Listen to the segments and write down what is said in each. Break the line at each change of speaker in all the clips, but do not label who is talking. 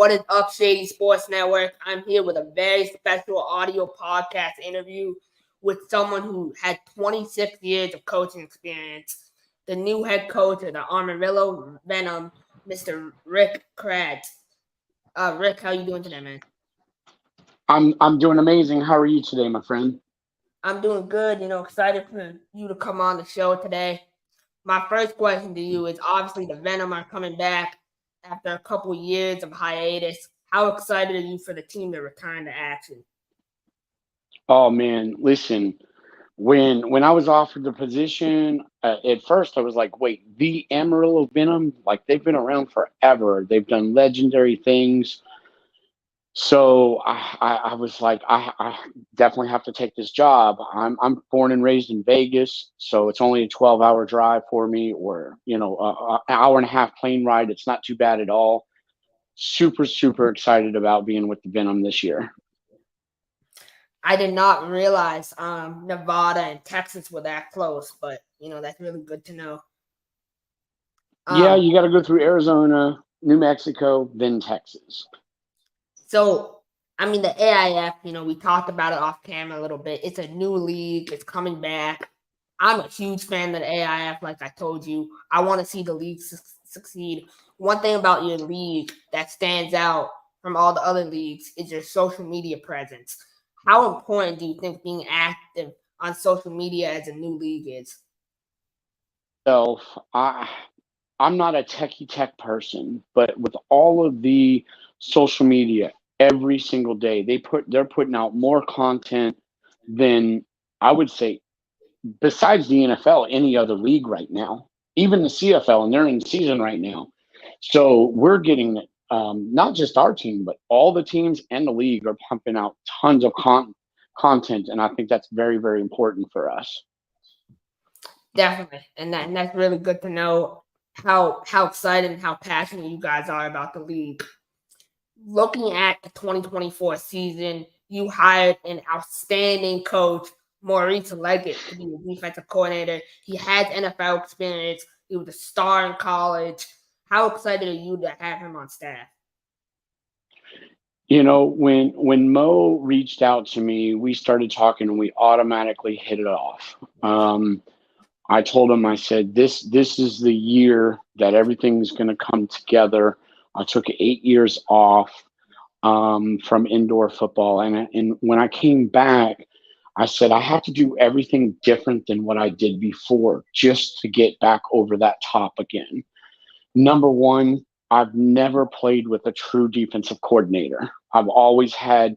What is up, Shady Sports Network? I'm here with a very special audio podcast interview with someone who had 26 years of coaching experience, the new head coach of the Amarillo Venom, Mr. Rick Kranz. Rick, how you doing today, man?
I'm doing amazing. How are you today, my friend?
I'm doing good. Excited for you to come on the show today. My first question to you is obviously the Venom are coming back after a couple years of hiatus. How excited are you for the team to return to action?
Oh man, listen. When I was offered the position, at first I was like, "Wait, the Amarillo Venom? Like they've been around forever. They've done legendary things." So I was like, I definitely have to take this job. I'm born and raised in Vegas, so it's only a 12-hour drive for me, or an hour and a half plane ride. It's not too bad at all. Super excited about being with the Venom this year.
I did not realize Nevada and Texas were that close, but that's really good to know.
Yeah, you got to go through Arizona, New Mexico, then Texas.
So, the AIF, we talked about it off camera a little bit. It's a new league. It's coming back. I'm a huge fan of the AIF, like I told you. I want to see the league succeed. One thing about your league that stands out from all the other leagues is your social media presence. How important do you think being active on social media as a new league is?
So I'm not a tech person, but with all of the social media every single day, they're putting out more content than I would say besides the NFL, any other league right now, even the CFL, and they're in season right now. So we're getting not just our team, but all the teams and the league are pumping out tons of content, and I think that's very important for us.
Definitely, and that's really good to know how excited and how passionate you guys are about the league. Looking at the 2024 season, you hired an outstanding coach, Maurice Leggett, to be the defensive coordinator. He has NFL experience. He was a star in college. How excited are you to have him on staff?
When Mo reached out to me, we started talking and we automatically hit it off. I told him, I said, this is the year that everything's going to come together. I took 8 years off from indoor football. And when I came back, I said, I have to do everything different than what I did before just to get back over that top again. Number one, I've never played with a true defensive coordinator. I've always had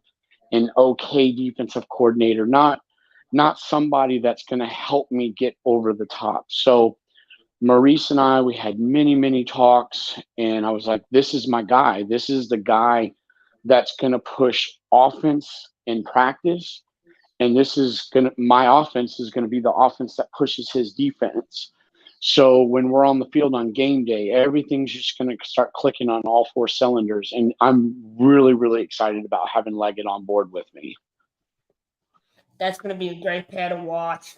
an okay defensive coordinator, not somebody that's going to help me get over the top. So Maurice and I, we had many talks, and I was like, this is my guy. This is the guy that's going to push offense in practice. And my offense is going to be the offense that pushes his defense. So when we're on the field on game day, everything's just going to start clicking on all four cylinders. And I'm really excited about having Leggett on board with me.
That's going to be a great pair to watch.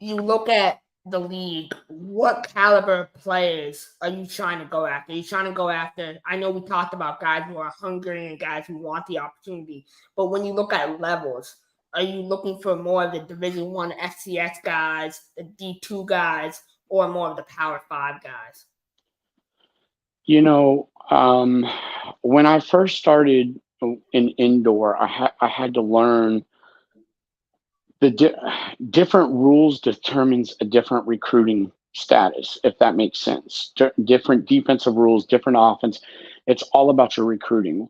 You look at the league, what caliber of players are you trying to go after? Are you trying to go after, I know we talked about guys who are hungry and guys who want the opportunity, but when you look at levels, are you looking for more of the Division I FCS guys, the D2 guys, or more of the Power 5 guys?
When I first started in indoor, I had to learn the different rules determines a different recruiting status, if that makes sense. Different defensive rules, different offense. It's all about your recruiting.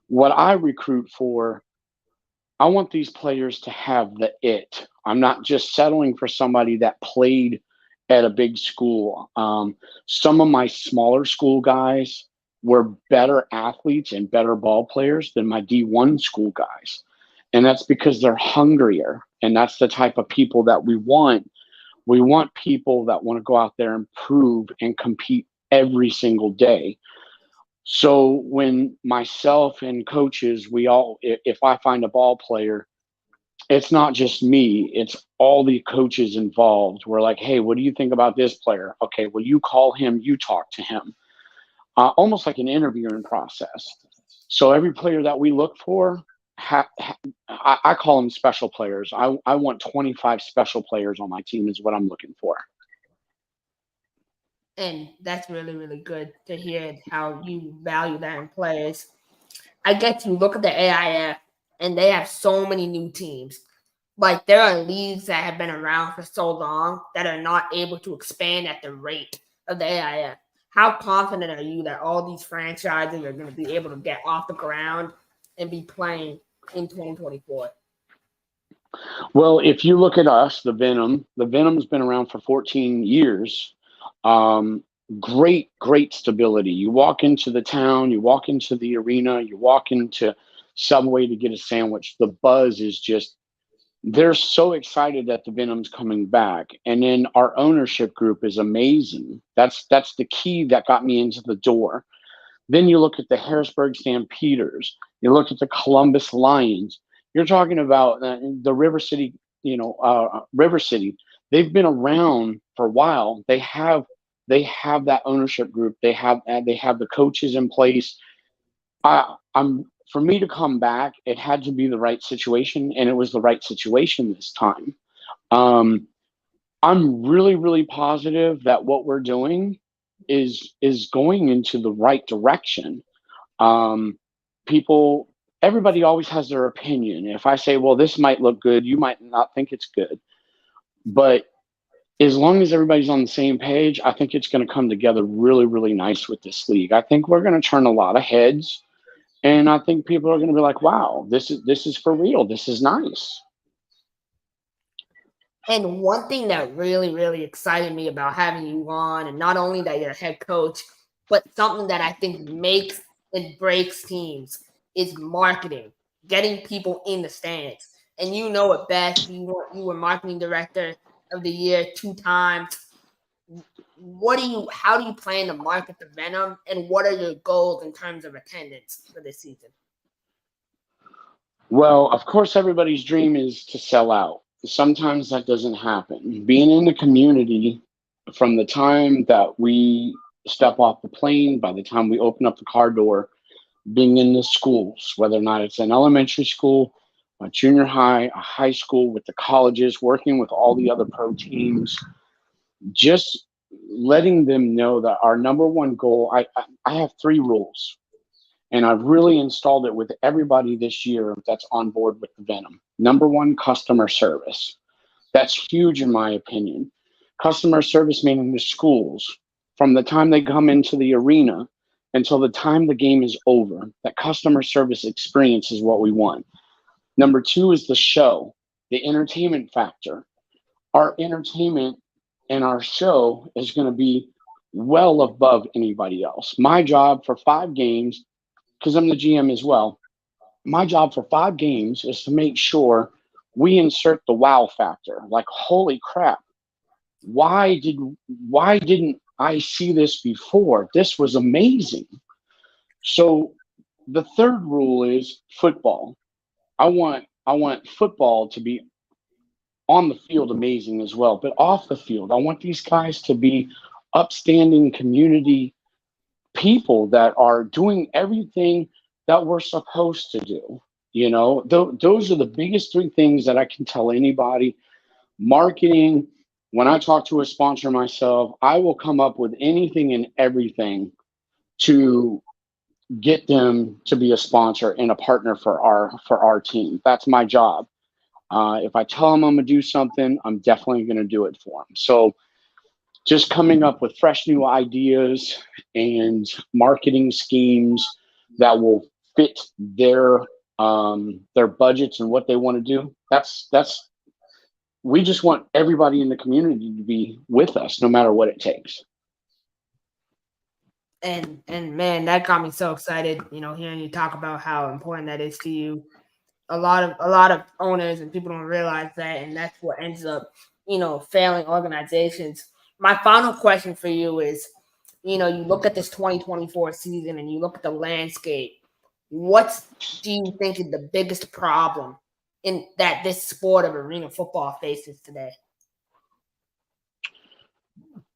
What I recruit for, I want these players to have the it. I'm not just settling for somebody that played at a big school. Some of my smaller school guys were better athletes and better ball players than my D1 school guys. And that's because they're hungrier. And that's the type of people that we want. We want people that want to go out there and prove and compete every single day. So when myself and coaches, if I find a ball player, it's not just me, it's all the coaches involved. We're like, hey, what do you think about this player? Okay, well, you call him, you talk to him. almost like an interviewing process. So every player that we look for, I call them special players. I want 25 special players on my team is what I'm looking for.
And that's really, really good to hear how you value that in players. I get to look at the AIF, and they have so many new teams. Like, there are leagues that have been around for so long that are not able to expand at the rate of the AIF. How confident are you that all these franchises are going to be able to get off the ground and be playing in 2024?
Well, if you look at us, the Venom's been around for 14 years. Great stability. You walk into the town, you walk into the arena, you walk into Subway to get a sandwich. The buzz is just, they're so excited that the Venom's coming back. And then our ownership group is amazing. That's the key that got me into the door. Then you look at the Harrisburg Stampeders, you look at the Columbus Lions. You're talking about the River City, River City. They've been around for a while. They have that ownership group. They have the coaches in place. For me to come back, it had to be the right situation, and it was the right situation this time. I'm really, really positive that what we're doing is going into the right direction. Everybody always has their opinion. If I say, well, this might look good, you might not think it's good. But as long as everybody's on the same page, I think it's going to come together really, really nice with this league. I think we're going to turn a lot of heads, and I think people are going to be like, wow, this is for real. This is nice.
And one thing that really, really excited me about having you on, and not only that you're a head coach, but something that I think makes and breaks teams, is marketing, getting people in the stands. And you know it best. You were marketing director of the year 2 times. How do you plan to market the Venom, and what are your goals in terms of attendance for this season?
Well, of course, everybody's dream is to sell out. Sometimes that doesn't happen. Being in the community, from the time that we step off the plane, by the time we open up the car door, being in the schools, whether or not it's an elementary school, a junior high, a high school, with the colleges, working with all the other pro teams, just letting them know that our number one goal, I have 3 rules, and I've really installed it with everybody this year that's on board with the Venom. Number 1, customer service. That's huge in my opinion. Customer service meaning the schools, from the time they come into the arena until the time the game is over. That customer service experience is what we want. Number 2 is the show, the entertainment factor. Our entertainment and our show is going to be well above anybody else. My job for 5 games, because I'm the GM as well, my job for 5 games is to make sure we insert the wow factor. Like, holy crap, why didn't I see this before? This was amazing. So the 3rd rule is football. I want football to be on the field amazing as well, but off the field, I want these guys to be upstanding community people that are doing everything that we're supposed to do. Those are the biggest 3 things that I can tell anybody. Marketing, when I talk to a sponsor myself, I will come up with anything and everything to get them to be a sponsor and a partner for our team. That's my job. If I tell them I'm going to do something, I'm definitely going to do it for them. So just coming up with fresh new ideas and marketing schemes that will fit their budgets and what they want to do. We just want everybody in the community to be with us, no matter what it takes.
And man, that got me so excited, hearing you talk about how important that is to you. A lot of owners and people don't realize that, and that's what ends up, failing organizations. My final question for you is, you look at this 2024 season and you look at the landscape. What do you think is the biggest problem in that this sport of arena football faces today?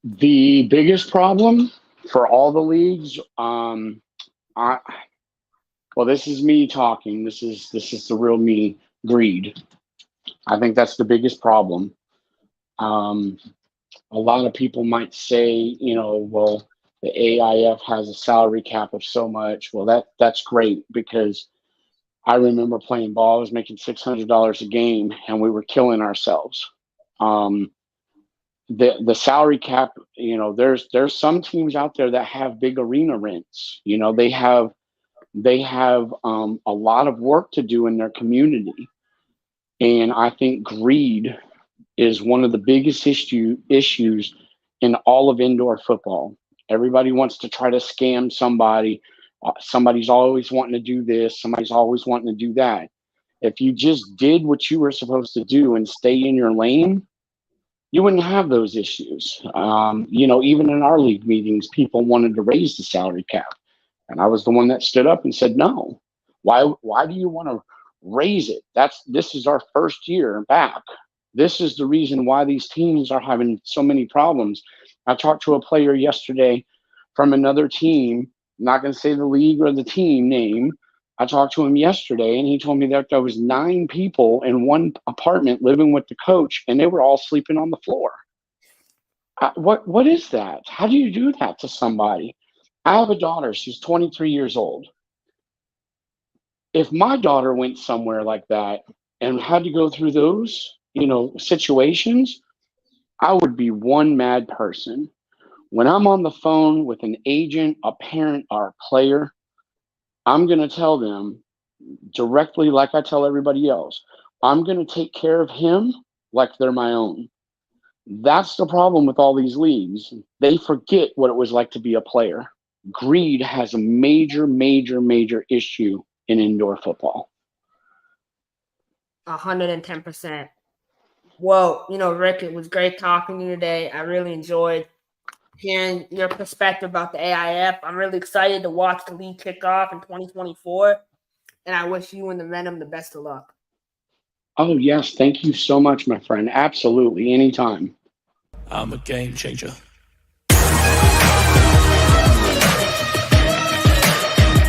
The biggest problem For all the leagues, well, this is me talking. This is the real me. Greed. I think that's the biggest problem. Um, a lot of people might say, well, the AIF has a salary cap of so much. Well, that's great, because I remember playing ball. I was making $600 a game, and we were killing ourselves. The salary cap, there's some teams out there that have big arena rents. They have a lot of work to do in their community, and I think greed is one of the biggest issues in all of indoor football. Everybody wants to try to scam somebody. Somebody's always wanting to do this. Somebody's always wanting to do that. If you just did what you were supposed to do and stay in your lane, you wouldn't have those issues. Even in our league meetings, people wanted to raise the salary cap. And I was the one that stood up and said, no. Why do you want to raise it? This is our first year back. This is the reason why these teams are having so many problems. I talked to a player yesterday from another team. I'm not going to say the league or the team name. I talked to him yesterday, and he told me that there was 9 people in one apartment living with the coach, and they were all sleeping on the floor. What is that? How do you do that to somebody? I have a daughter. She's 23 years old. If my daughter went somewhere like that and had to go through those, situations, I would be one mad person. When I'm on the phone with an agent, a parent, or a player, I'm going to tell them directly, like I tell everybody else, I'm going to take care of him like they're my own. That's the problem with all these leagues. They forget what it was like to be a player. Greed has a major, major, major issue in indoor football.
110%. Well, Rick, it was great talking to you today. I really enjoyed hearing your perspective about the AIF. I'm really excited to watch the league kick off in 2024, and I wish you and the Venom the best of luck.
Oh, yes. Thank you so much, my friend. Absolutely. Anytime.
I'm a game changer.